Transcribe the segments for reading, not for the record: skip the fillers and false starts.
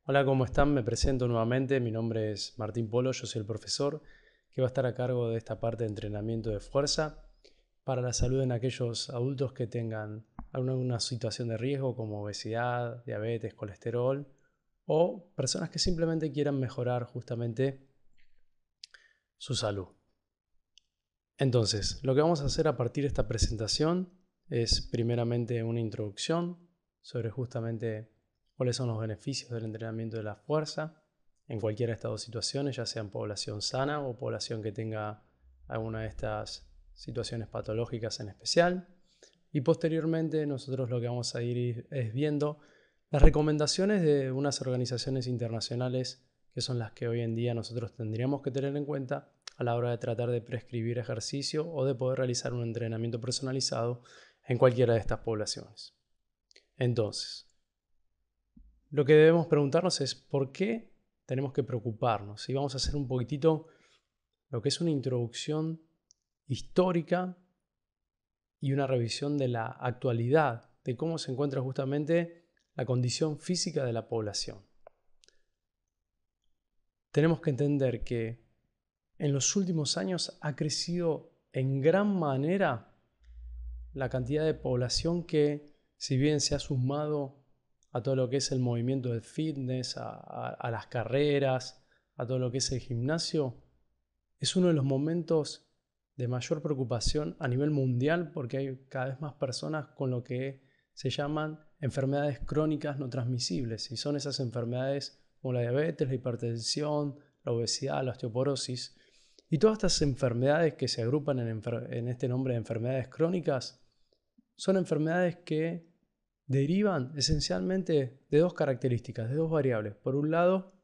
Hola, ¿cómo están? Me presento nuevamente. Mi nombre es Martín Polo, yo soy el profesor que va a estar a cargo de esta parte de entrenamiento de fuerza para la salud en aquellos adultos que tengan alguna situación de riesgo como obesidad, diabetes, colesterol o personas que simplemente quieran mejorar justamente su salud. Entonces, lo que vamos a hacer a partir de esta presentación es primeramente una introducción sobre justamente cuáles son los beneficios del entrenamiento de la fuerza en cualquiera de estas dos situaciones, ya sea en población sana o población que tenga alguna de estas situaciones patológicas en especial. Y posteriormente nosotros lo que vamos a ir es viendo las recomendaciones de unas organizaciones internacionales que son las que hoy en día nosotros tendríamos que tener en cuenta a la hora de tratar de prescribir ejercicio o de poder realizar un entrenamiento personalizado en cualquiera de estas poblaciones. Entonces, lo que debemos preguntarnos es por qué tenemos que preocuparnos. Y vamos a hacer un poquitito lo que es una introducción histórica y una revisión de la actualidad, de cómo se encuentra justamente la condición física de la población. Tenemos que entender que en los últimos años ha crecido en gran manera la cantidad de población que, si bien se ha sumado a todo lo que es el movimiento del fitness, a las carreras, a todo lo que es el gimnasio, es uno de los momentos de mayor preocupación a nivel mundial porque hay cada vez más personas con lo que se llaman enfermedades crónicas no transmisibles, y son esas enfermedades como la diabetes, la hipertensión, la obesidad, la osteoporosis. Y todas estas enfermedades que se agrupan en este nombre de enfermedades crónicas son enfermedades que derivan esencialmente de dos características, de dos variables. Por un lado,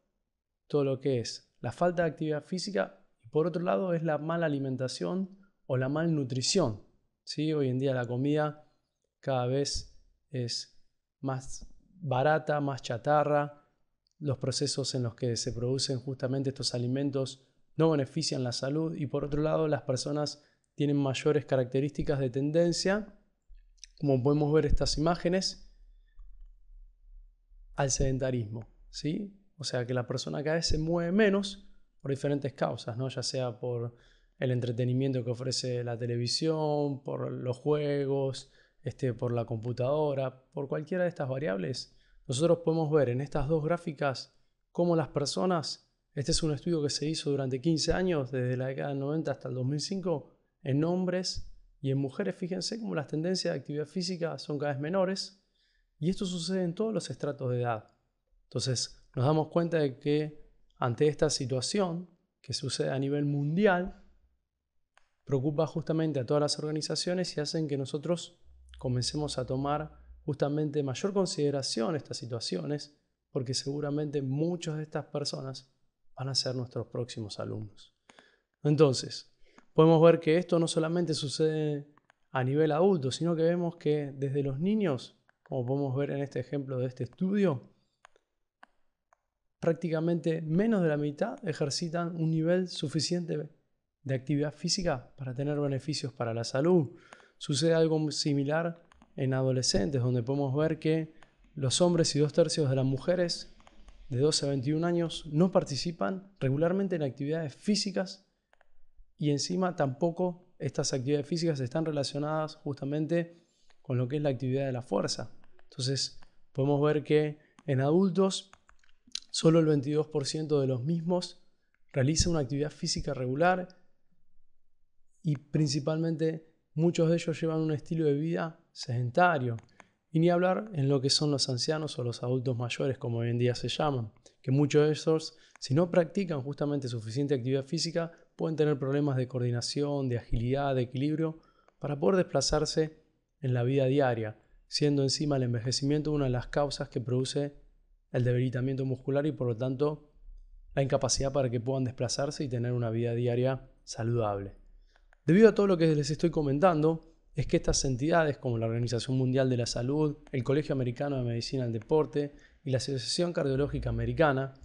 todo lo que es la falta de actividad física, y por otro lado es la mala alimentación o la malnutrición. ¿Sí? Hoy en día la comida cada vez es más barata, más chatarra. Los procesos en los que se producen justamente estos alimentos no benefician la salud, y por otro lado las personas tienen mayores características de tendencia, como podemos ver estas imágenes, al sedentarismo, ¿sí? O sea que la persona cada vez se mueve menos por diferentes causas, ¿no? Ya sea por el entretenimiento que ofrece la televisión, por los juegos, por la computadora, por cualquiera de estas variables. Nosotros podemos ver en estas dos gráficas cómo las personas, este es un estudio que se hizo durante 15 años, desde la década del 90 hasta el 2005, en hombres y en mujeres. Fíjense cómo las tendencias de actividad física son cada vez menores, y esto sucede en todos los estratos de edad. Entonces nos damos cuenta de que ante esta situación que sucede a nivel mundial, preocupa justamente a todas las organizaciones y hacen que nosotros comencemos a tomar justamente mayor consideración estas situaciones, porque seguramente muchas de estas personas van a ser nuestros próximos alumnos. Entonces, podemos ver que esto no solamente sucede a nivel adulto, sino que vemos que desde los niños, como podemos ver en este ejemplo de este estudio, prácticamente menos de la mitad ejercitan un nivel suficiente de actividad física para tener beneficios para la salud. Sucede algo similar en adolescentes, donde podemos ver que los hombres y 2/3 de las mujeres de 12 a 21 años no participan regularmente en actividades físicas, y encima tampoco estas actividades físicas están relacionadas justamente con lo que es la actividad de la fuerza. Entonces podemos ver que en adultos solo el 22% de los mismos realiza una actividad física regular, y principalmente muchos de ellos llevan un estilo de vida sedentario. Y ni hablar en lo que son los ancianos o los adultos mayores, como hoy en día se llaman, que muchos de ellos, si no practican justamente suficiente actividad física, pueden tener problemas de coordinación, de agilidad, de equilibrio, para poder desplazarse en la vida diaria, siendo encima el envejecimiento una de las causas que produce el debilitamiento muscular y por lo tanto la incapacidad para que puedan desplazarse y tener una vida diaria saludable. Debido a todo lo que les estoy comentando, es que estas entidades como la Organización Mundial de la Salud, el Colegio Americano de Medicina del Deporte y la Asociación Cardiológica Americana,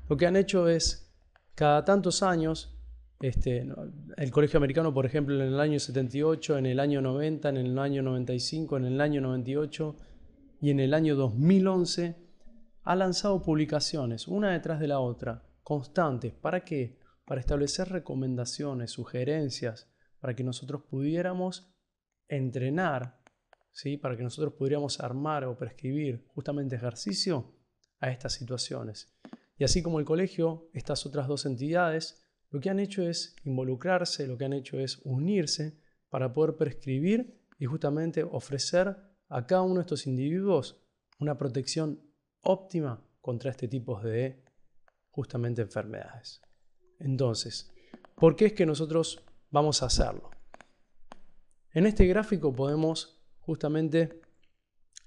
lo que han hecho es, cada tantos años, el Colegio Americano, por ejemplo, en el año 78, en el año 90, en el año 95, en el año 98 y en el año 2011, ha lanzado publicaciones una detrás de la otra, constantes. ¿Para qué? Para establecer recomendaciones, sugerencias, para que nosotros pudiéramos entrenar, ¿sí? Para que nosotros pudiéramos armar o prescribir justamente ejercicio a estas situaciones. Y así como el colegio, estas otras dos entidades lo que han hecho es involucrarse, lo que han hecho es unirse para poder prescribir y justamente ofrecer a cada uno de estos individuos una protección óptima contra este tipo de justamente enfermedades. Entonces, ¿por qué es que nosotros vamos a hacerlo? En este gráfico podemos justamente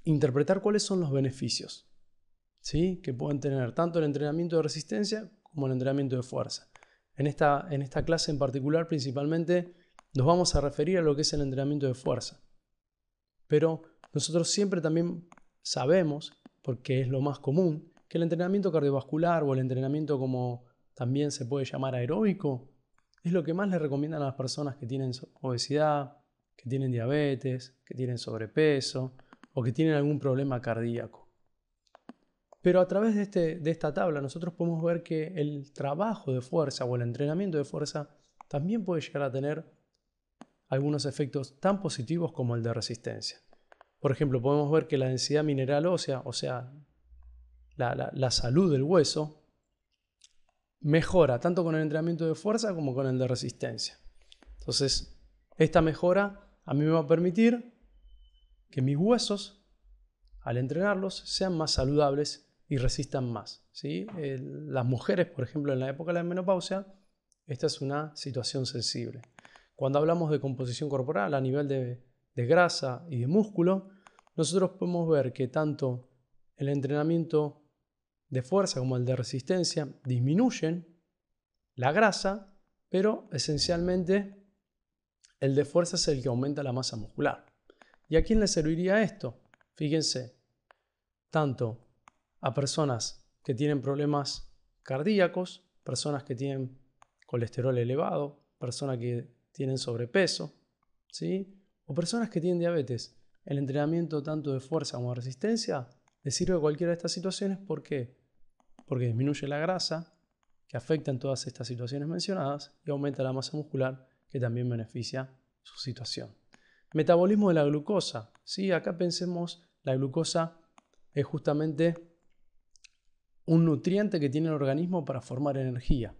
interpretar cuáles son los beneficios, ¿sí?, que pueden tener tanto el entrenamiento de resistencia como el entrenamiento de fuerza. En esta clase en particular, principalmente, nos vamos a referir a lo que es el entrenamiento de fuerza. Pero nosotros siempre también sabemos, porque es lo más común, que el entrenamiento cardiovascular o el entrenamiento, como también se puede llamar, aeróbico, es lo que más le recomiendan a las personas que tienen obesidad, que tienen diabetes, que tienen sobrepeso o que tienen algún problema cardíaco. Pero a través de esta tabla nosotros podemos ver que el trabajo de fuerza o el entrenamiento de fuerza también puede llegar a tener algunos efectos tan positivos como el de resistencia. Por ejemplo, podemos ver que la densidad mineral ósea, o sea, la salud del hueso, mejora tanto con el entrenamiento de fuerza como con el de resistencia. Entonces, esta mejora a mí me va a permitir que mis huesos, al entrenarlos, sean más saludables y resistan más, ¿sí? Las mujeres, por ejemplo, en la época de la menopausia, esta es una situación sensible. Cuando hablamos de composición corporal a nivel de grasa y de músculo, nosotros podemos ver que tanto el entrenamiento de fuerza como el de resistencia disminuyen la grasa, pero esencialmente el de fuerza es el que aumenta la masa muscular. ¿Y a quién le serviría esto? Fíjense, tanto a personas que tienen problemas cardíacos, personas que tienen colesterol elevado, personas que tienen sobrepeso, ¿sí?, o personas que tienen diabetes. El entrenamiento tanto de fuerza como de resistencia les sirve a cualquiera de estas situaciones. ¿Por qué? Porque disminuye la grasa, que afecta en todas estas situaciones mencionadas, y aumenta la masa muscular, que también beneficia su situación. Metabolismo de la glucosa. ¿Sí? Acá pensemos, la glucosa es justamente un nutriente que tiene el organismo para formar energía.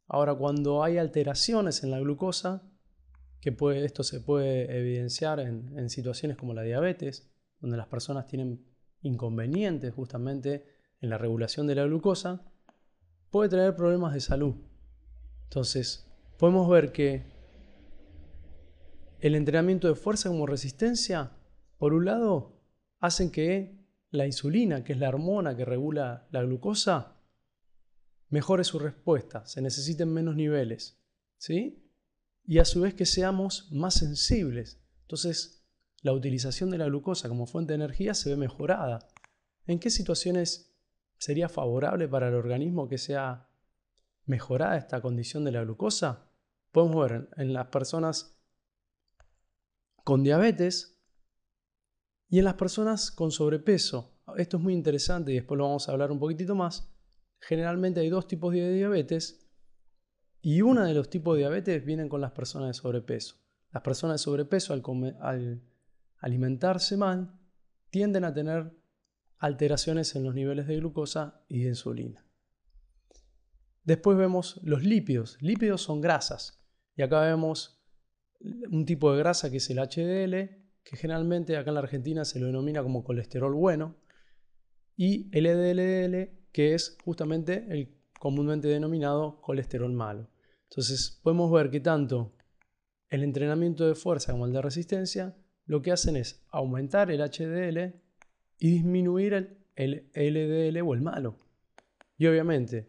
Ahora, cuando hay alteraciones en la glucosa, esto se puede evidenciar en situaciones como la diabetes, donde las personas tienen inconvenientes justamente en la regulación de la glucosa, puede traer problemas de salud. Entonces, podemos ver que el entrenamiento de fuerza como resistencia, por un lado, hacen que la insulina, que es la hormona que regula la glucosa, mejore su respuesta, se necesiten menos niveles, ¿sí? Y a su vez que seamos más sensibles. Entonces, la utilización de la glucosa como fuente de energía se ve mejorada. ¿En qué situaciones sería favorable para el organismo que sea mejorada esta condición de la glucosa? Podemos ver en las personas con diabetes y en las personas con sobrepeso. Esto es muy interesante y después lo vamos a hablar un poquitito más. Generalmente hay dos tipos de diabetes y uno de los tipos de diabetes vienen con las personas de sobrepeso. Las personas de sobrepeso al alimentarse mal tienden a tener alteraciones en los niveles de glucosa y de insulina. Después vemos los lípidos. Lípidos son grasas y acá vemos un tipo de grasa que es el HDL, que generalmente acá en la Argentina se lo denomina como colesterol bueno, y el LDL, que es justamente el comúnmente denominado colesterol malo. Entonces podemos ver que tanto el entrenamiento de fuerza como el de resistencia lo que hacen es aumentar el HDL y disminuir el LDL o el malo. Y obviamente,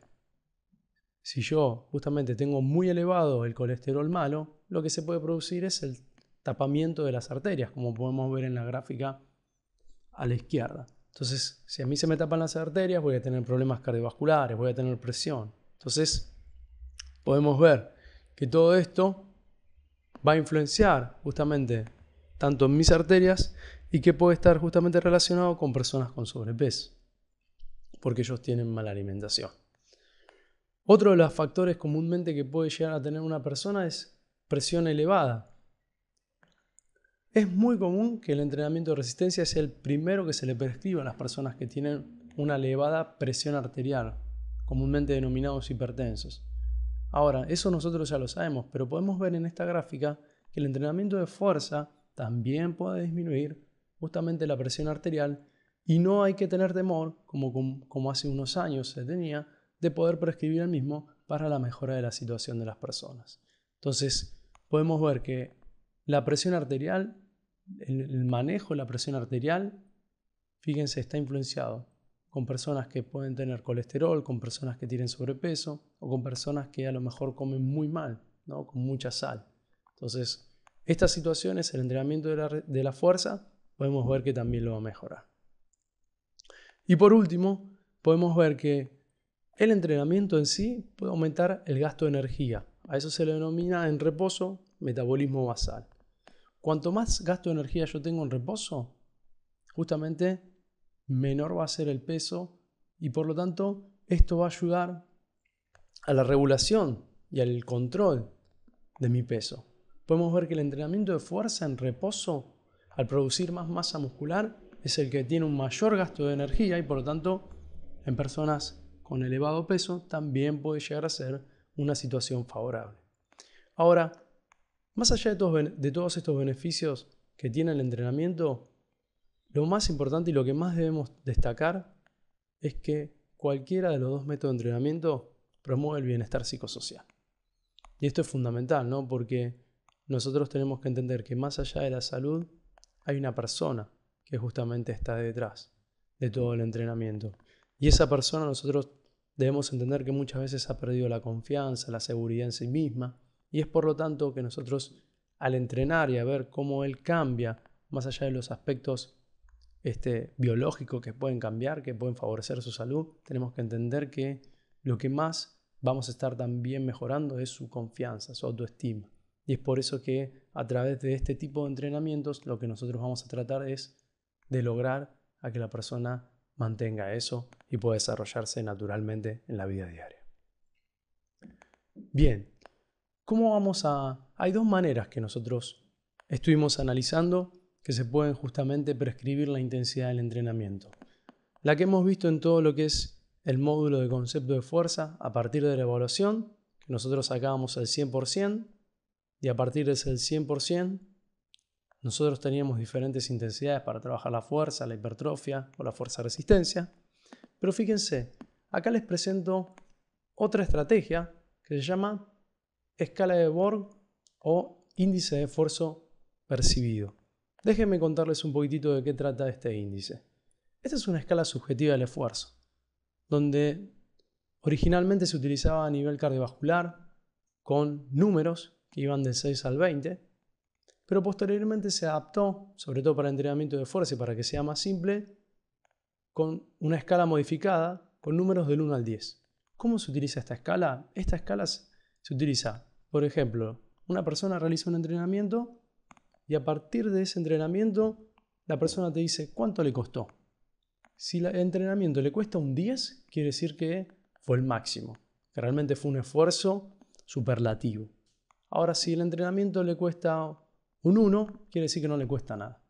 si yo justamente tengo muy elevado el colesterol malo, lo que se puede producir es el tapamiento de las arterias, como podemos ver en la gráfica a la izquierda. Entonces, si a mí se me tapan las arterias, voy a tener problemas cardiovasculares, voy a tener presión. Entonces, podemos ver que todo esto va a influenciar justamente tanto en mis arterias y que puede estar justamente relacionado con personas con sobrepeso. porque ellos tienen mala alimentación. Otro de los factores comúnmente que puede llegar a tener una persona es presión elevada. Es muy común que el entrenamiento de resistencia sea el primero que se le prescriba a las personas que tienen una elevada presión arterial, comúnmente denominados hipertensos. Ahora, eso nosotros ya lo sabemos, pero podemos ver en esta gráfica que el entrenamiento de fuerza también puede disminuir justamente la presión arterial y no hay que tener temor, como hace unos años se tenía, de poder prescribir el mismo para la mejora de la situación de las personas. Entonces, podemos ver que la presión arterial, el manejo de la presión arterial, fíjense, está influenciado con personas que pueden tener colesterol, con personas que tienen sobrepeso o con personas que a lo mejor comen muy mal, ¿no? Con mucha sal. Entonces, estas situaciones, el entrenamiento de la fuerza, podemos ver que también lo va a mejorar. Y por último, podemos ver que el entrenamiento en sí puede aumentar el gasto de energía. A eso se le denomina en reposo metabolismo basal. Cuanto más gasto de energía yo tengo en reposo, justamente menor va a ser el peso y por lo tanto esto va a ayudar a la regulación y al control de mi peso. Podemos ver que el entrenamiento de fuerza en reposo, al producir más masa muscular, es el que tiene un mayor gasto de energía y por lo tanto en personas con elevado peso también puede llegar a ser una situación favorable. Ahora, más allá de todos estos beneficios que tiene el entrenamiento, lo más importante y lo que más debemos destacar es que cualquiera de los dos métodos de entrenamiento promueve el bienestar psicosocial. Y esto es fundamental, ¿no? Porque nosotros tenemos que entender que más allá de la salud hay una persona que justamente está detrás de todo el entrenamiento. Y esa persona nosotros debemos entender que muchas veces ha perdido la confianza, la seguridad en sí misma. Y es por lo tanto que nosotros al entrenar y a ver cómo él cambia, más allá de los aspectos biológicos que pueden cambiar, que pueden favorecer su salud, tenemos que entender que lo que más vamos a estar también mejorando es su confianza, su autoestima. Y es por eso que a través de este tipo de entrenamientos lo que nosotros vamos a tratar es de lograr a que la persona mantenga eso y pueda desarrollarse naturalmente en la vida diaria. Bien, hay dos maneras que nosotros estuvimos analizando que se pueden justamente prescribir la intensidad del entrenamiento. La que hemos visto en todo lo que es el módulo de concepto de fuerza a partir de la evaluación, que nosotros sacábamos el 100%, y a partir de ese 100%, nosotros teníamos diferentes intensidades para trabajar la fuerza, la hipertrofia o la fuerza-resistencia. Pero fíjense, acá les presento otra estrategia que se llama escala de Borg o índice de esfuerzo percibido. Déjenme contarles un poquitito de qué trata este índice. Esta es una escala subjetiva del esfuerzo, donde originalmente se utilizaba a nivel cardiovascular con números que iban del 6 al 20, pero posteriormente se adaptó, sobre todo para entrenamiento de fuerza y para que sea más simple, con una escala modificada con números del 1 al 10. ¿Cómo se utiliza esta escala? Esta escala se utiliza, por ejemplo, una persona realiza un entrenamiento y a partir de ese entrenamiento la persona te dice cuánto le costó. Si el entrenamiento le cuesta un 10, quiere decir que fue el máximo, que realmente fue un esfuerzo superlativo. Ahora, si el entrenamiento le cuesta un 1, quiere decir que no le cuesta nada.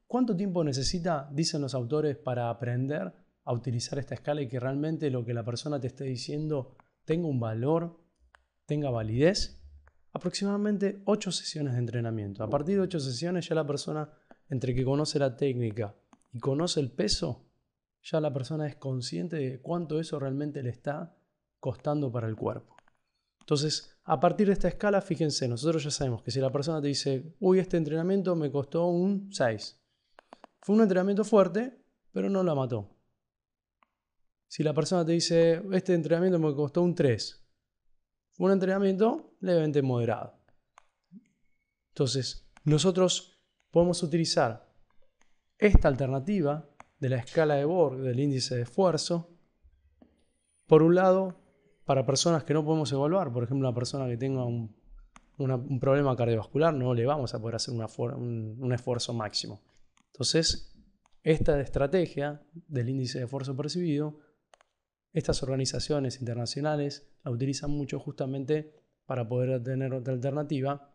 ¿Cuánto tiempo necesita, dicen los autores, para aprender a utilizar esta escala y que realmente lo que la persona te esté diciendo tenga un valor, tenga validez? Aproximadamente 8 sesiones de entrenamiento. A partir de 8 sesiones ya la persona, entre que conoce la técnica y conoce el peso, ya la persona es consciente de cuánto eso realmente le está costando para el cuerpo. Entonces, a partir de esta escala, fíjense, nosotros ya sabemos que si la persona te dice, uy, este entrenamiento me costó un 6. Fue un entrenamiento fuerte, pero no la mató. Si la persona te dice, este entrenamiento me costó un 3. Fue un entrenamiento levemente moderado. Entonces, nosotros podemos utilizar esta alternativa de la escala de Borg, del índice de esfuerzo, por un lado, para personas que no podemos evaluar, por ejemplo, una persona que tenga un problema cardiovascular, no le vamos a poder hacer un esfuerzo máximo. Entonces, esta estrategia del índice de esfuerzo percibido, estas organizaciones internacionales la utilizan mucho justamente para poder tener otra alternativa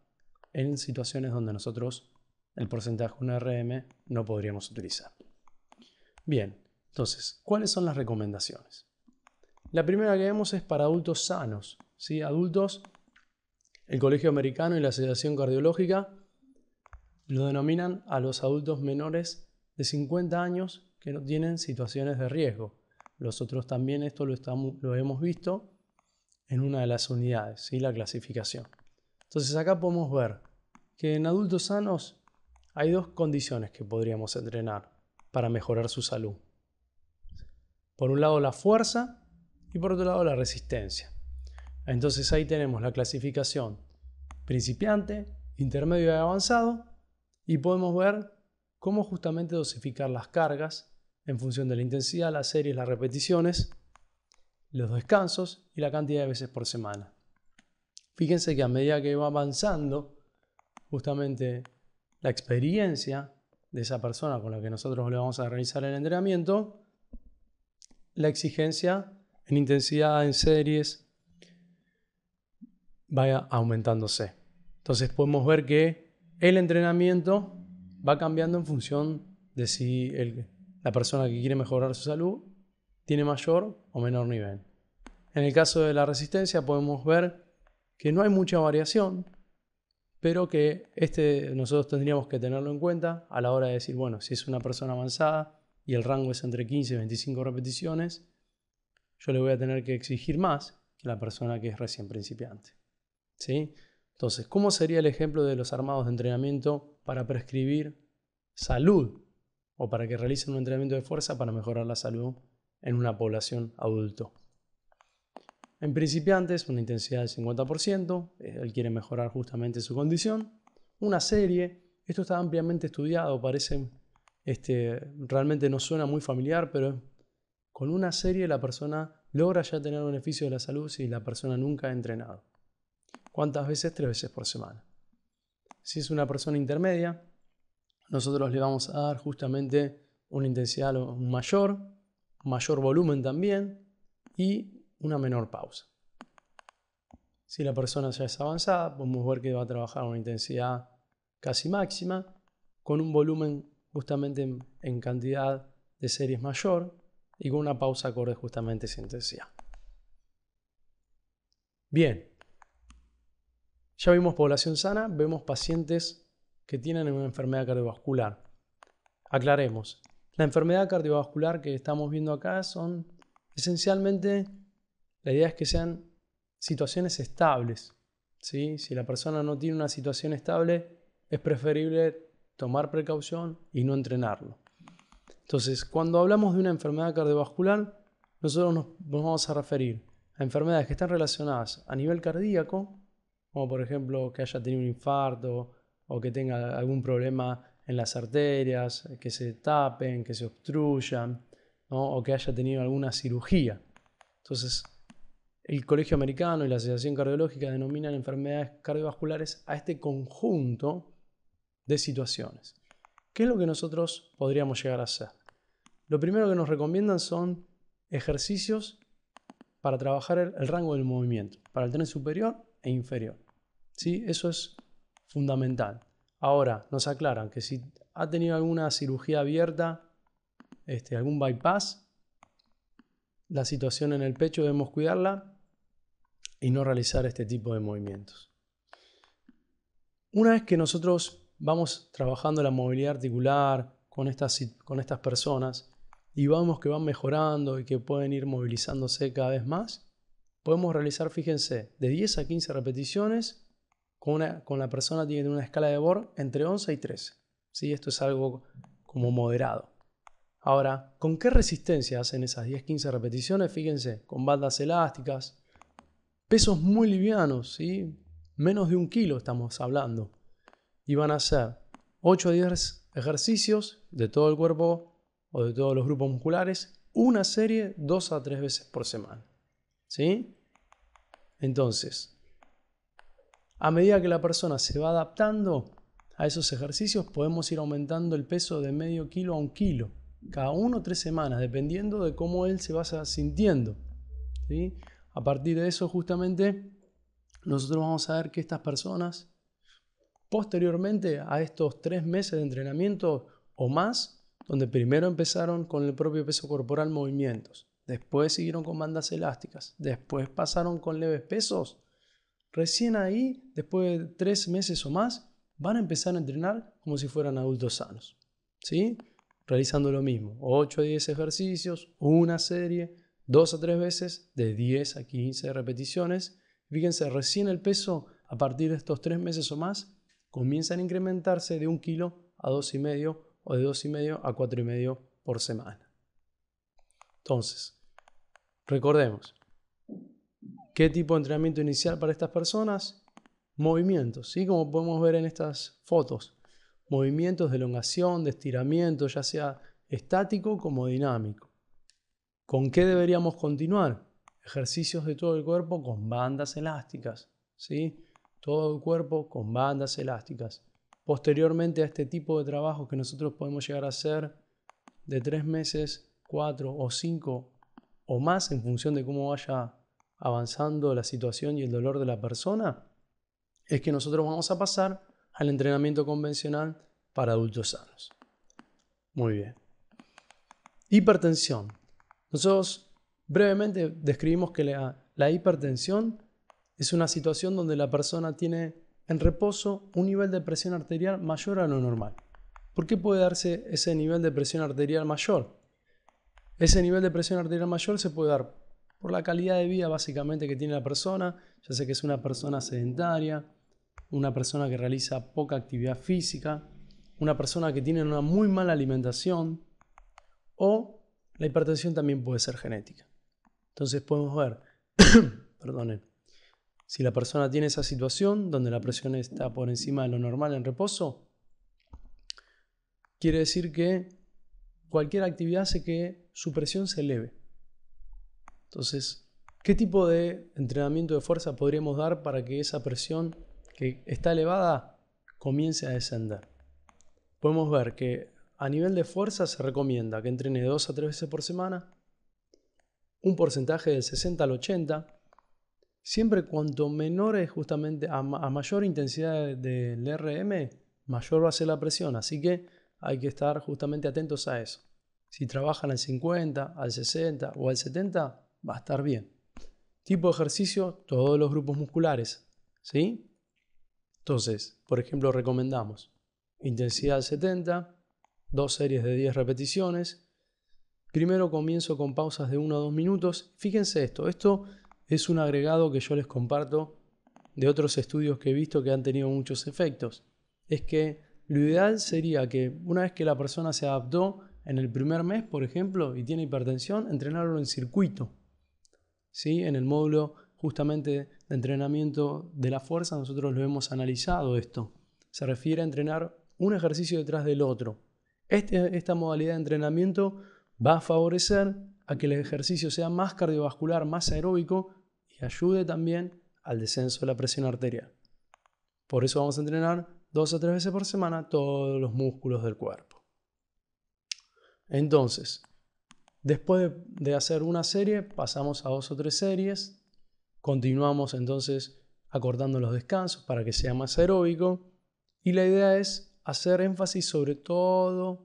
en situaciones donde nosotros el porcentaje de un RM no podríamos utilizar. Bien, entonces, ¿cuáles son las recomendaciones? La primera que vemos es para adultos sanos, ¿sí? Adultos, el Colegio Americano y la Asociación Cardiológica lo denominan a los adultos menores de 50 años que no tienen situaciones de riesgo. Nosotros también esto lo hemos visto en una de las unidades, ¿sí? La clasificación. Entonces acá podemos ver que en adultos sanos hay dos condiciones que podríamos entrenar para mejorar su salud. Por un lado la fuerza y por otro lado la resistencia. Entonces ahí tenemos la clasificación principiante, intermedio y avanzado y podemos ver cómo justamente dosificar las cargas en función de la intensidad, las series, las repeticiones, los descansos y la cantidad de veces por semana. Fíjense que a medida que va avanzando justamente la experiencia de esa persona con la que nosotros le vamos a realizar el entrenamiento, la exigencia en intensidad, en series, vaya aumentándose. Entonces podemos ver que el entrenamiento va cambiando en función de si la persona que quiere mejorar su salud tiene mayor o menor nivel. En el caso de la resistencia podemos ver que no hay mucha variación, pero que nosotros tendríamos que tenerlo en cuenta a la hora de decir, bueno, si es una persona avanzada y el rango es entre 15 y 25 repeticiones, yo le voy a tener que exigir más que la persona que es recién principiante. ¿Sí? Entonces, ¿cómo sería el ejemplo de los armados de entrenamiento para prescribir salud o para que realicen un entrenamiento de fuerza para mejorar la salud en una población adulto? En principiantes, una intensidad del 50%, él quiere mejorar justamente su condición. Una serie, esto está ampliamente estudiado, parece, realmente no suena muy familiar, pero con una serie la persona logra ya tener beneficio de la salud si la persona nunca ha entrenado. ¿Cuántas veces? 3 veces por semana. Si es una persona intermedia, nosotros le vamos a dar justamente una intensidad mayor volumen también y una menor pausa. Si la persona ya es avanzada, podemos ver que va a trabajar a una intensidad casi máxima, con un volumen justamente en cantidad de series mayor y con una pausa acorde justamente a esa intensidad. Bien, ya vimos población sana, vemos pacientes que tienen una enfermedad cardiovascular. Aclaremos, la enfermedad cardiovascular que estamos viendo acá son esencialmente, la idea es que sean situaciones estables, ¿sí? Si la persona no tiene una situación estable, es preferible tomar precaución y no entrenarlo. Entonces, cuando hablamos de una enfermedad cardiovascular, nosotros nos vamos a referir a enfermedades que están relacionadas a nivel cardíaco, como por ejemplo que haya tenido un infarto o que tenga algún problema en las arterias, que se tapen, que se obstruyan, ¿no? O que haya tenido alguna cirugía. Entonces, el Colegio Americano y la Asociación Cardiológica denominan enfermedades cardiovasculares a este conjunto de situaciones. ¿Qué es lo que nosotros podríamos llegar a hacer? Lo primero que nos recomiendan son ejercicios para trabajar el rango del movimiento, para el tren superior e inferior. ¿Sí? Eso es fundamental. Ahora, nos aclaran que si ha tenido alguna cirugía abierta, algún bypass, la situación en el pecho debemos cuidarla y no realizar este tipo de movimientos. Una vez que nosotros vamos trabajando la movilidad articular con estas personas y vemos que van mejorando y que pueden ir movilizándose cada vez más, podemos realizar, fíjense, de 10 a 15 repeticiones con la persona tiene una escala de Borg entre 11 y 13. ¿Sí? Esto es algo como moderado. Ahora, ¿con qué resistencia hacen esas 10-15 repeticiones? Fíjense, con bandas elásticas, pesos muy livianos, ¿sí? Menos de 1 kilo estamos hablando. Y van a hacer 8 a 10 ejercicios de todo el cuerpo o de todos los grupos musculares, una serie 2 a 3 veces por semana. ¿Sí? Entonces, a medida que la persona se va adaptando a esos ejercicios, podemos ir aumentando el peso de medio kilo a 1 kilo. cada 1 o 3 semanas, dependiendo de cómo él se vaya sintiendo, ¿sí? A partir de eso, justamente, nosotros vamos a ver que estas personas, posteriormente a estos 3 meses de entrenamiento o más, donde primero empezaron con el propio peso corporal, movimientos, después siguieron con bandas elásticas, después pasaron con leves pesos, recién ahí, después de 3 meses o más, van a empezar a entrenar como si fueran adultos sanos, ¿sí? Realizando lo mismo, 8 a 10 ejercicios, una serie, 2 a 3 veces, de 10 a 15 repeticiones. Fíjense, recién el peso, a partir de estos 3 meses o más, comienzan a incrementarse de 1 kilo a 2,5 o de 2,5 a 4,5 por semana. Entonces, recordemos, ¿qué tipo de entrenamiento inicial para estas personas? Movimientos, ¿sí? Como podemos ver en estas fotos. Movimientos de elongación, de estiramiento, ya sea estático como dinámico. ¿Con qué deberíamos continuar? Ejercicios de todo el cuerpo con bandas elásticas, ¿sí? Todo el cuerpo con bandas elásticas. Posteriormente a este tipo de trabajo que nosotros podemos llegar a hacer de 3 meses, 4 o 5 o más en función de cómo vaya avanzando la situación y el dolor de la persona, es que nosotros vamos a pasar al entrenamiento convencional para adultos sanos. Muy bien. Hipertensión. Nosotros brevemente describimos que la hipertensión es una situación donde la persona tiene en reposo un nivel de presión arterial mayor a lo normal. ¿Por qué puede darse ese nivel de presión arterial mayor? Ese nivel de presión arterial mayor se puede dar por la calidad de vida básicamente que tiene la persona, ya sea que es una persona sedentaria, una persona que realiza poca actividad física, una persona que tiene una muy mala alimentación, o la hipertensión también puede ser genética. Entonces podemos ver, perdonen, si la persona tiene esa situación donde la presión está por encima de lo normal en reposo, quiere decir que cualquier actividad hace que su presión se eleve. Entonces, ¿qué tipo de entrenamiento de fuerza podríamos dar para que esa presión que está elevada comience a descender? Podemos ver que a nivel de fuerza se recomienda que entrene 2 a 3 veces por semana, un porcentaje del 60 al 80, siempre cuanto menor es justamente a mayor intensidad del RM, mayor va a ser la presión, así que hay que estar justamente atentos a eso. Si trabajan al 50, al 60 o al 70, va a estar bien. Tipo de ejercicio, todos los grupos musculares, ¿sí? Entonces, por ejemplo, recomendamos intensidad al 70, 2 series de 10 repeticiones. Primero comienzo con pausas de 1 a 2 minutos. Fíjense esto es un agregado que yo les comparto de otros estudios que he visto que han tenido muchos efectos. Es que lo ideal sería que una vez que la persona se adaptó en el primer mes, por ejemplo, y tiene hipertensión, entrenarlo en circuito. ¿Sí? En el módulo justamente de entrenamiento de la fuerza nosotros lo hemos analizado esto. Se refiere a entrenar un ejercicio detrás del otro. Esta modalidad de entrenamiento va a favorecer a que el ejercicio sea más cardiovascular, más aeróbico y ayude también al descenso de la presión arterial. Por eso vamos a entrenar 2 a 3 veces por semana todos los músculos del cuerpo. Entonces, después de hacer una serie, pasamos a 2 o 3 series. Continuamos entonces acortando los descansos para que sea más aeróbico. Y la idea es hacer énfasis sobre todos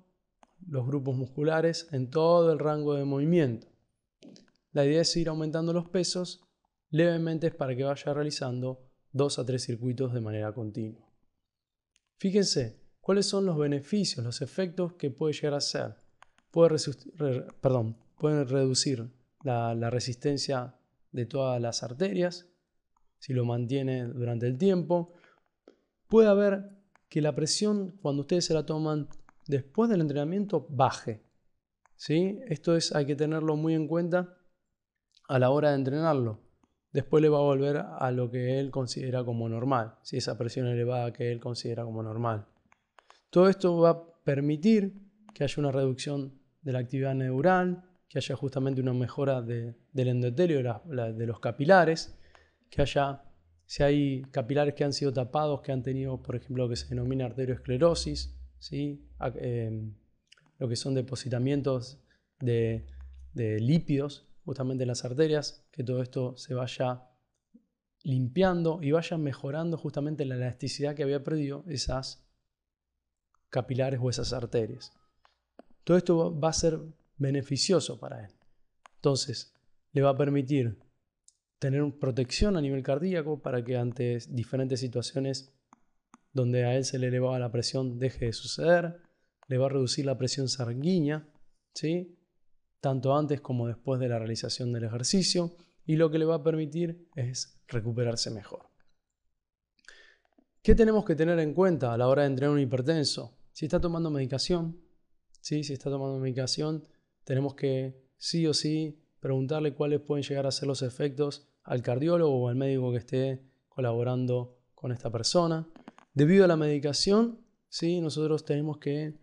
los grupos musculares en todo el rango de movimiento. La idea es ir aumentando los pesos levemente para que vaya realizando 2 a 3 circuitos de manera continua. Fíjense cuáles son los beneficios, los efectos que puede llegar a ser. Pueden reducir la resistencia de todas las arterias, si lo mantiene durante el tiempo. Puede haber que la presión, cuando ustedes se la toman después del entrenamiento, baje, ¿sí? Esto hay que tenerlo muy en cuenta a la hora de entrenarlo. Después le va a volver a lo que él considera como normal, si esa presión elevada que él considera como normal. Todo esto va a permitir que haya una reducción de la actividad neural, que haya justamente una mejora del endotelio de los capilares, que haya, si hay capilares que han sido tapados, que han tenido, por ejemplo, lo que se denomina arteriosclerosis, ¿sí? lo que son depositamientos de lípidos justamente en las arterias, que todo esto se vaya limpiando y vaya mejorando justamente la elasticidad que había perdido esas capilares o esas arterias. Todo esto va a ser beneficioso para él. Entonces, le va a permitir tener protección a nivel cardíaco para que ante diferentes situaciones donde a él se le elevaba la presión deje de suceder. Le va a reducir la presión sanguínea, ¿sí? Tanto antes como después de la realización del ejercicio, y lo que le va a permitir es recuperarse mejor. ¿Qué tenemos que tener en cuenta a la hora de entrenar un hipertenso? Si está tomando medicación, ¿sí? Si está tomando medicación, tenemos que sí o sí preguntarle cuáles pueden llegar a ser los efectos al cardiólogo o al médico que esté colaborando con esta persona. Debido a la medicación, ¿sí? Nosotros tenemos que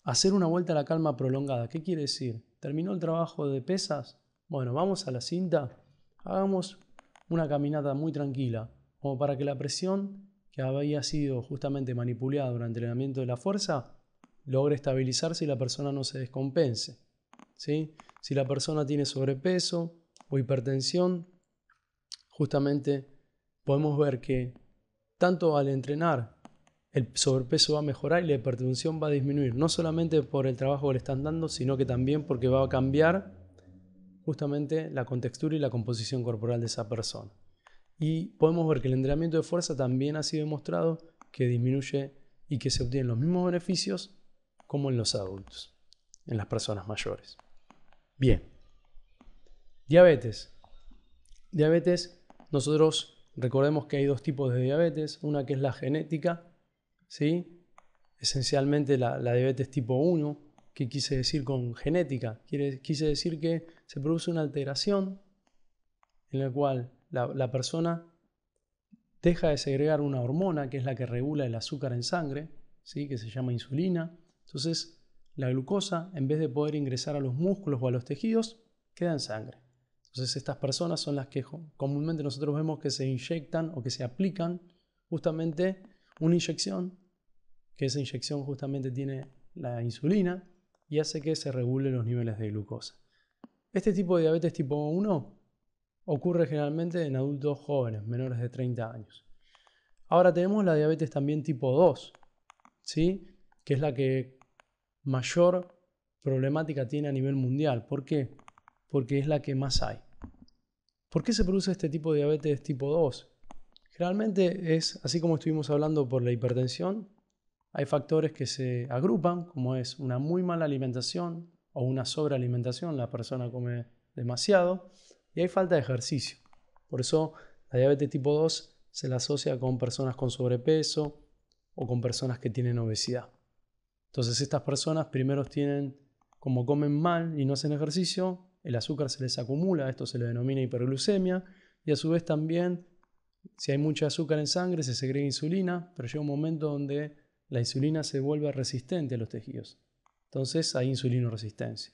hacer una vuelta a la calma prolongada. ¿Qué quiere decir? ¿Terminó el trabajo de pesas? Bueno, vamos a la cinta, hagamos una caminata muy tranquila, como para que la presión que había sido justamente manipulada durante el entrenamiento de la fuerza logre estabilizarse y la persona no se descompense, ¿sí? Si la persona tiene sobrepeso o hipertensión, justamente podemos ver que tanto al entrenar el sobrepeso va a mejorar y la hipertensión va a disminuir, no solamente por el trabajo que le están dando, sino que también porque va a cambiar justamente la contextura y la composición corporal de esa persona. Y podemos ver que el entrenamiento de fuerza también ha sido demostrado que disminuye y que se obtienen los mismos beneficios como en los adultos, en las personas mayores. Bien. Diabetes. Diabetes, nosotros recordemos que hay dos tipos de diabetes. Una que es la genética, ¿sí? Esencialmente la diabetes tipo 1. ¿Qué quise decir con genética? Quise decir que se produce una alteración en la cual la persona deja de segregar una hormona que es la que regula el azúcar en sangre, ¿sí? Que se llama insulina. Entonces, la glucosa, en vez de poder ingresar a los músculos o a los tejidos, queda en sangre. Entonces, estas personas son las que comúnmente nosotros vemos que se inyectan o que se aplican justamente una inyección, que esa inyección justamente tiene la insulina y hace que se regulen los niveles de glucosa. Este tipo de diabetes tipo 1 ocurre generalmente en adultos jóvenes, menores de 30 años. Ahora tenemos la diabetes también tipo 2, ¿sí? Que es la que mayor problemática tiene a nivel mundial. ¿Por qué? Porque es la que más hay. ¿Por qué se produce este tipo de diabetes tipo 2? Generalmente es, así como estuvimos hablando por la hipertensión, hay factores que se agrupan, como es una muy mala alimentación o una sobrealimentación, la persona come demasiado, y hay falta de ejercicio. Por eso la diabetes tipo 2 se la asocia con personas con sobrepeso o con personas que tienen obesidad. Entonces estas personas primero tienen, como comen mal y no hacen ejercicio, el azúcar se les acumula, esto se le denomina hiperglucemia, y a su vez también, si hay mucho azúcar en sangre, se segrega insulina, pero llega un momento donde la insulina se vuelve resistente a los tejidos. Entonces hay insulinoresistencia.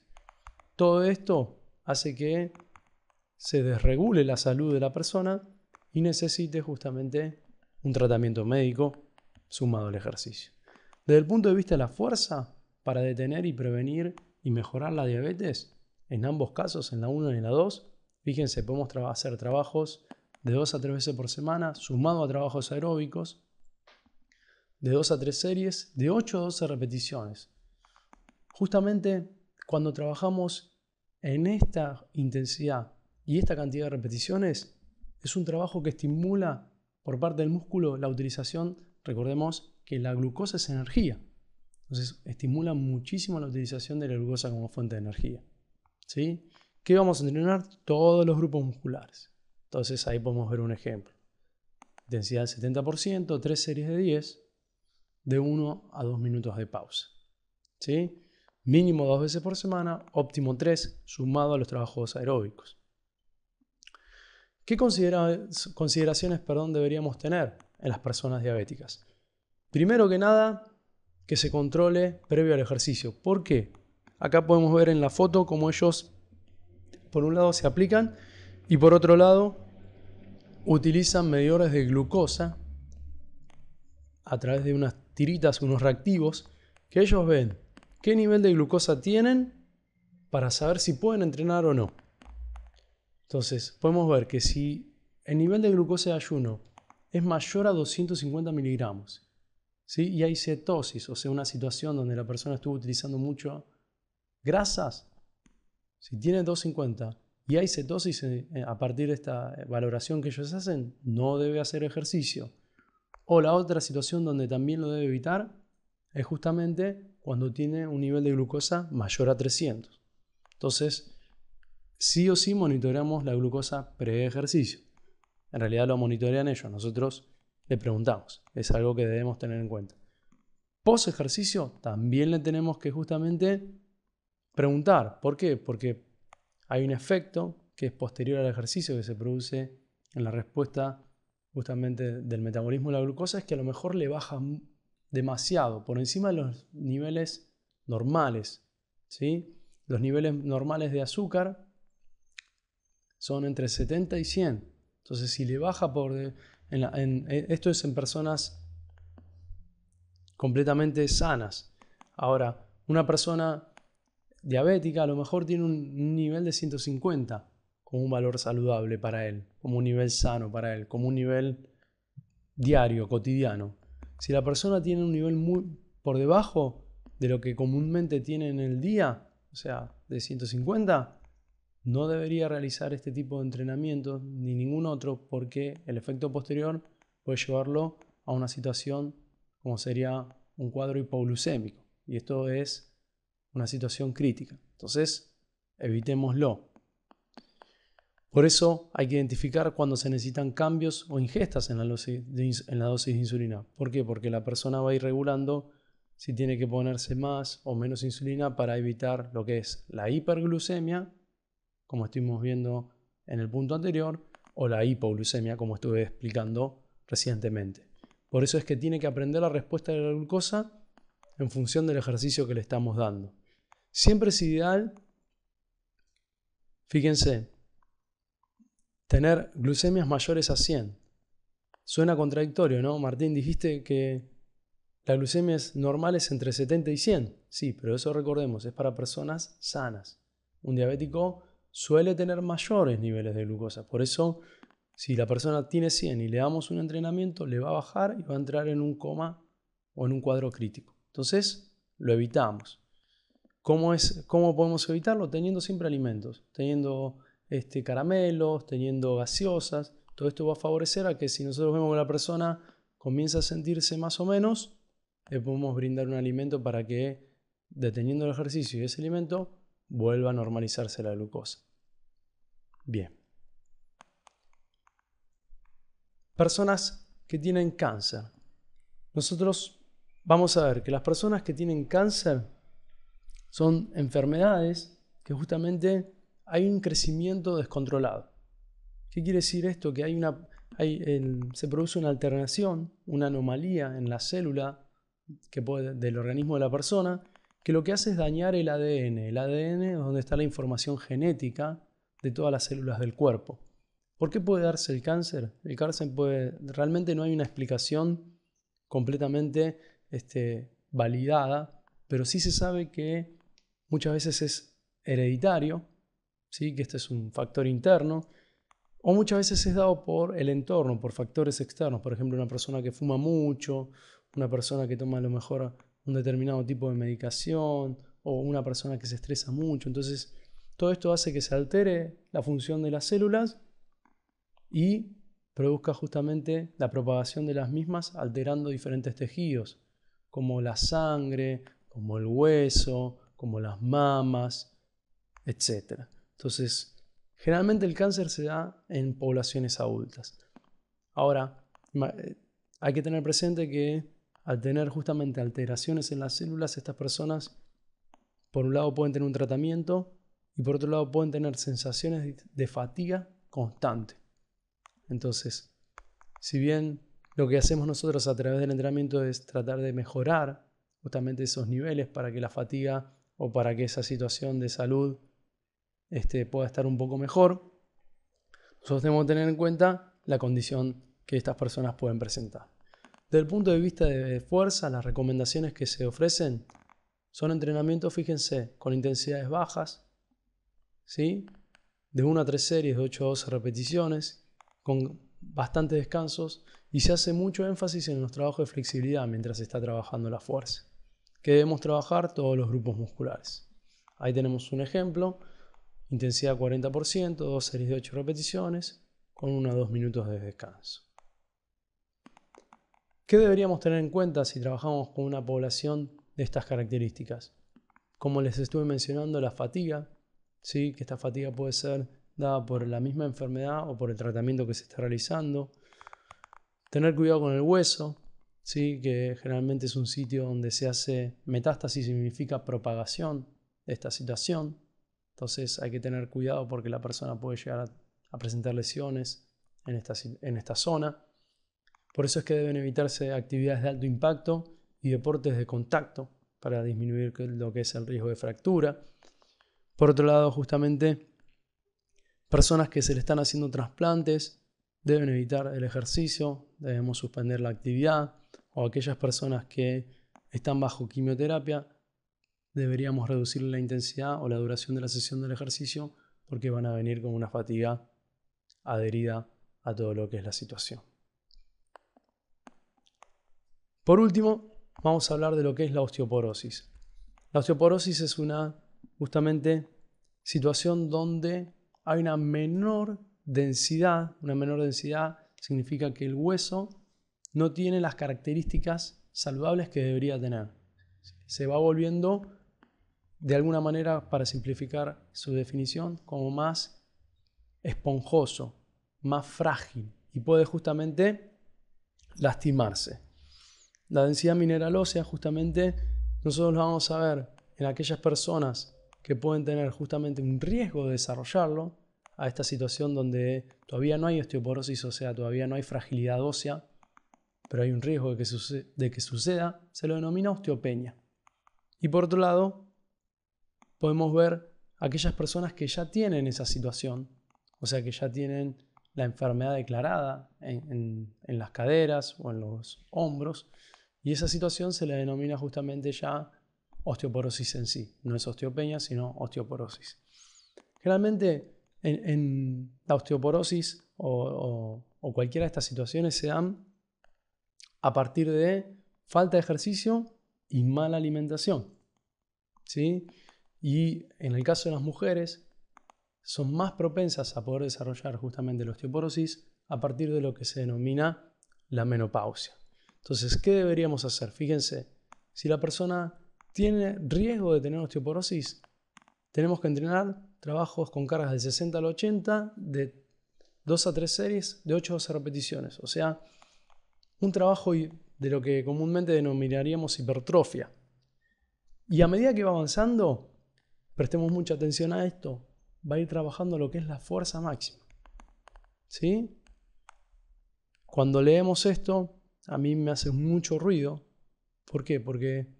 Todo esto hace que se desregule la salud de la persona y necesite justamente un tratamiento médico sumado al ejercicio. Desde el punto de vista de la fuerza, para detener y prevenir y mejorar la diabetes, en ambos casos, en la 1 y en la 2, fíjense, podemos hacer trabajos de 2 a 3 veces por semana, sumado a trabajos aeróbicos, de 2 a 3 series, de 8 a 12 repeticiones. Justamente cuando trabajamos en esta intensidad y esta cantidad de repeticiones, es un trabajo que estimula por parte del músculo la utilización, recordemos que la glucosa es energía, entonces estimula muchísimo la utilización de la glucosa como fuente de energía, ¿sí? ¿Qué vamos a entrenar? Todos los grupos musculares. Entonces ahí podemos ver un ejemplo. Intensidad del 70%, 3 series de 10, de 1 a 2 minutos de pausa, ¿sí? Mínimo 2 veces por semana, óptimo 3, sumado a los trabajos aeróbicos. ¿Qué consideraciones deberíamos tener en las personas diabéticas? Primero que nada, que se controle previo al ejercicio. ¿Por qué? Acá podemos ver en la foto cómo ellos, por un lado, se aplican y por otro lado, utilizan medidores de glucosa a través de unas tiritas, unos reactivos, que ellos ven qué nivel de glucosa tienen para saber si pueden entrenar o no. Entonces, podemos ver que si el nivel de glucosa de ayuno es mayor a 250 miligramos, ¿sí? Y hay cetosis, o sea, una situación donde la persona estuvo utilizando mucho grasas, si tiene 250 y hay cetosis a partir de esta valoración que ellos hacen, no debe hacer ejercicio. O la otra situación donde también lo debe evitar es justamente cuando tiene un nivel de glucosa mayor a 300. Entonces, sí o sí monitoreamos la glucosa pre-ejercicio. En realidad lo monitorean ellos, nosotros le preguntamos. Es algo que debemos tener en cuenta. Post ejercicio también le tenemos que justamente preguntar. ¿Por qué? Porque hay un efecto que es posterior al ejercicio que se produce en la respuesta justamente del metabolismo de la glucosa, es que a lo mejor le baja demasiado, por encima de los niveles normales, ¿sí? Los niveles normales de azúcar son entre 70 y 100. Entonces, si le baja esto es en personas completamente sanas. Ahora, una persona diabética a lo mejor tiene un nivel de 150 como un valor saludable para él, como un nivel sano para él, como un nivel diario, cotidiano. Si la persona tiene un nivel muy por debajo de lo que comúnmente tiene en el día, o sea, de 150, no debería realizar este tipo de entrenamiento ni ningún otro, porque el efecto posterior puede llevarlo a una situación como sería un cuadro hipoglucémico. Y esto es una situación crítica. Entonces, evitémoslo. Por eso hay que identificar cuando se necesitan cambios o ingestas en la dosis de insulina. ¿Por qué? Porque la persona va a ir regulando si tiene que ponerse más o menos insulina para evitar lo que es la hiperglucemia, como estuvimos viendo en el punto anterior, o la hipoglucemia, como estuve explicando recientemente. Por eso es que tiene que aprender la respuesta de la glucosa en función del ejercicio que le estamos dando. Siempre es ideal, fíjense, tener glucemias mayores a 100. Suena contradictorio, ¿no? Martín, dijiste que la glucemia normal es entre 70 y 100. Sí, pero eso recordemos, es para personas sanas. Un diabético suele tener mayores niveles de glucosa. Por eso, si la persona tiene 100 y le damos un entrenamiento, le va a bajar y va a entrar en un coma o en un cuadro crítico. Entonces, lo evitamos. ¿Cómo podemos evitarlo? Teniendo siempre alimentos, teniendo caramelos, teniendo gaseosas. Todo esto va a favorecer a que si nosotros vemos que la persona comienza a sentirse más o menos, le podemos brindar un alimento para que, deteniendo el ejercicio y ese alimento, vuelva a normalizarse la glucosa. Bien. Personas que tienen cáncer. Nosotros vamos a ver que las personas que tienen cáncer son enfermedades que justamente hay un crecimiento descontrolado. ¿Qué quiere decir esto? Que se produce una alteración, una anomalía en la célula del organismo de la persona, que lo que hace es dañar el ADN. El ADN es donde está la información genética de todas las células del cuerpo. ¿Por qué puede darse el cáncer? El cáncer realmente no hay una explicación completamente validada, pero sí se sabe que muchas veces es hereditario, ¿sí? Que este es un factor interno, o muchas veces es dado por el entorno, por factores externos. Por ejemplo, una persona que fuma mucho, una persona que toma a lo mejor un determinado tipo de medicación, o una persona que se estresa mucho. Entonces, todo esto hace que se altere la función de las células y produzca justamente la propagación de las mismas, alterando diferentes tejidos, como la sangre, como el hueso, como las mamas, etc. Entonces, generalmente el cáncer se da en poblaciones adultas. Ahora, hay que tener presente que al tener justamente alteraciones en las células, estas personas, por un lado, pueden tener un tratamiento y por otro lado, pueden tener sensaciones de fatiga constante. Entonces, si bien lo que hacemos nosotros a través del entrenamiento es tratar de mejorar justamente esos niveles para que la fatiga o para que esa situación de salud pueda estar un poco mejor, nosotros tenemos que tener en cuenta la condición que estas personas pueden presentar. Desde el punto de vista de fuerza, las recomendaciones que se ofrecen Son entrenamientos, fíjense, con intensidades bajas, ¿sí? De 1 a 3 series de 8 a 12 repeticiones, con bastantes descansos, y se hace mucho énfasis en los trabajos de flexibilidad mientras se está trabajando la fuerza, que debemos trabajar todos los grupos musculares. Ahí tenemos un ejemplo, intensidad 40%, 2 series de 8 repeticiones, con 1 a 2 minutos de descanso. ¿Qué deberíamos tener en cuenta si trabajamos con una población de estas características? Como les estuve mencionando, la fatiga, ¿sí? Que esta fatiga puede ser dada por la misma enfermedad o por el tratamiento que se está realizando. Tener cuidado con el hueso, ¿sí? Que generalmente es un sitio donde se hace metástasis, significa propagación de esta situación. Entonces hay que tener cuidado porque la persona puede llegar a presentar lesiones en esta zona. Por eso es que deben evitarse actividades de alto impacto y deportes de contacto para disminuir lo que es el riesgo de fractura. Por otro lado, justamente, personas que se le están haciendo trasplantes deben evitar el ejercicio, debemos suspender la actividad, o aquellas personas que están bajo quimioterapia, deberíamos reducir la intensidad o la duración de la sesión del ejercicio porque van a venir con una fatiga adherida a todo lo que es la situación. Por último, vamos a hablar de lo que es la osteoporosis. La osteoporosis es una, justamente, situación donde hay una menor densidad. Una menor densidad significa que el hueso no tiene las características saludables que debería tener. Se va volviendo, de alguna manera, para simplificar su definición, como más esponjoso, más frágil y puede justamente lastimarse. La densidad mineral ósea, justamente, nosotros lo vamos a ver en aquellas personas que pueden tener justamente un riesgo de desarrollarlo, a esta situación donde todavía no hay osteoporosis, o sea, todavía no hay fragilidad ósea, pero hay un riesgo de que suceda, se lo denomina osteopenia. Y por otro lado, podemos ver aquellas personas que ya tienen esa situación, o sea, que ya tienen la enfermedad declarada en las caderas o en los hombros, y esa situación se le denomina justamente ya osteoporosis en sí. No es osteopenia, sino osteoporosis. Generalmente en la osteoporosis o cualquiera de estas situaciones se dan a partir de falta de ejercicio y mala alimentación, ¿sí? Y en el caso de las mujeres son más propensas a poder desarrollar justamente la osteoporosis a partir de lo que se denomina la menopausia. Entonces, ¿qué deberíamos hacer? Fíjense, si la persona tiene riesgo de tener osteoporosis, tenemos que entrenar trabajos con cargas del 60 al 80, de 2 a 3 series, de 8 a 12 repeticiones. O sea, un trabajo de lo que comúnmente denominaríamos hipertrofia. Y a medida que va avanzando, prestemos mucha atención a esto, va a ir trabajando lo que es la fuerza máxima. ¿Sí? Cuando leemos esto, a mí me hace mucho ruido. ¿Por qué? Porque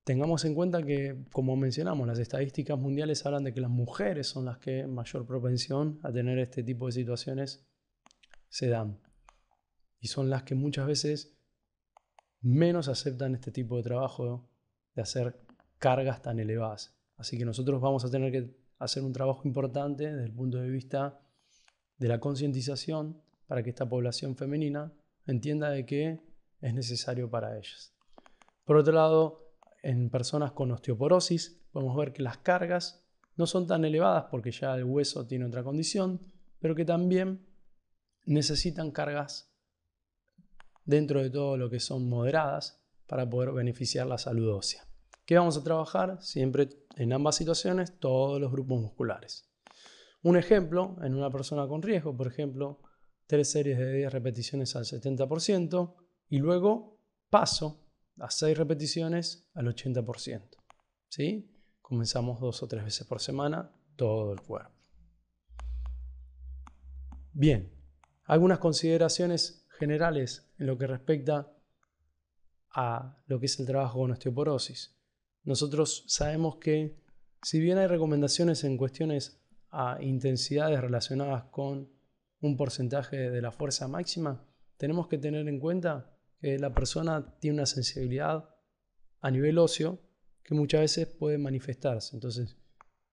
tengamos en cuenta que, como mencionamos, las estadísticas mundiales hablan de que las mujeres son las que mayor propensión a tener este tipo de situaciones se dan. Y son las que muchas veces menos aceptan este tipo de trabajo de hacer cargas tan elevadas. Así que nosotros vamos a tener que hacer un trabajo importante desde el punto de vista de la concientización para que esta población femenina entienda de que es necesario para ellas. Por otro lado, en personas con osteoporosis podemos ver que las cargas no son tan elevadas porque ya el hueso tiene otra condición, pero que también necesitan cargas dentro de todo lo que son moderadas para poder beneficiar la salud ósea. ¿Qué vamos a trabajar? Siempre en ambas situaciones, todos los grupos musculares. Un ejemplo, en una persona con riesgo, por ejemplo, 3 series de 10 repeticiones al 70% y luego paso a 6 repeticiones al 80%. ¿Sí? Comenzamos 2 o 3 veces por semana, todo el cuerpo. Bien, algunas consideraciones generales en lo que respecta a lo que es el trabajo con osteoporosis. Nosotros sabemos que si bien hay recomendaciones en cuestiones a intensidades relacionadas con un porcentaje de la fuerza máxima, tenemos que tener en cuenta que la persona tiene una sensibilidad a nivel óseo que muchas veces puede manifestarse. Entonces,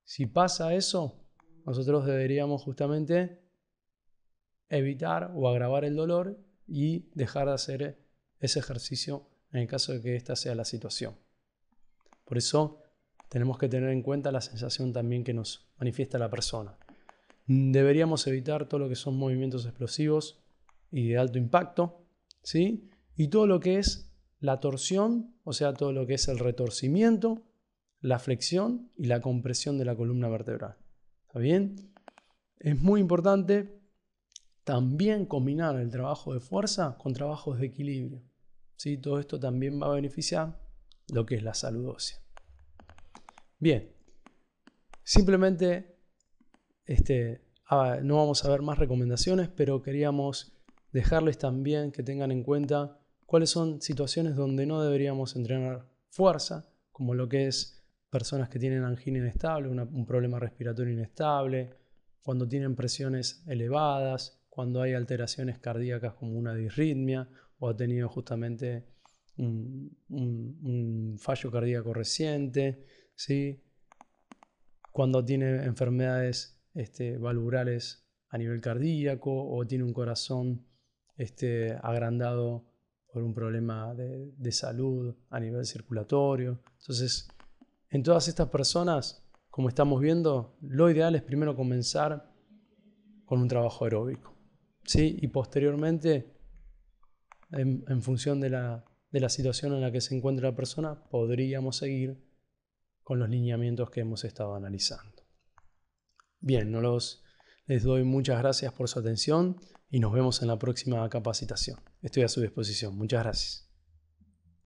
si pasa eso, nosotros deberíamos justamente evitar o agravar el dolor y dejar de hacer ese ejercicio en el caso de que esta sea la situación. Por eso tenemos que tener en cuenta la sensación también que nos manifiesta la persona. Deberíamos evitar todo lo que son movimientos explosivos y de alto impacto, ¿sí? Y todo lo que es la torsión, o sea, todo lo que es el retorcimiento, la flexión y la compresión de la columna vertebral. ¿Está bien? Es muy importante también combinar el trabajo de fuerza con trabajos de equilibrio, ¿sí? Todo esto también va a beneficiar lo que es la salud ósea. Bien, simplemente no vamos a ver más recomendaciones, pero queríamos dejarles también que tengan en cuenta cuáles son situaciones donde no deberíamos entrenar fuerza, como lo que es personas que tienen angina inestable, un problema respiratorio inestable, cuando tienen presiones elevadas, cuando hay alteraciones cardíacas como una disritmia o ha tenido justamente un fallo cardíaco reciente, ¿sí? Cuando tiene enfermedades valvulares a nivel cardíaco o tiene un corazón agrandado por un problema de salud a nivel circulatorio. Entonces, en todas estas personas, como estamos viendo, lo ideal es primero comenzar con un trabajo aeróbico, ¿sí? Y posteriormente, en función de la situación en la que se encuentra la persona, podríamos seguir con los lineamientos que hemos estado analizando. Bien, les doy muchas gracias por su atención y nos vemos en la próxima capacitación. Estoy a su disposición. Muchas gracias.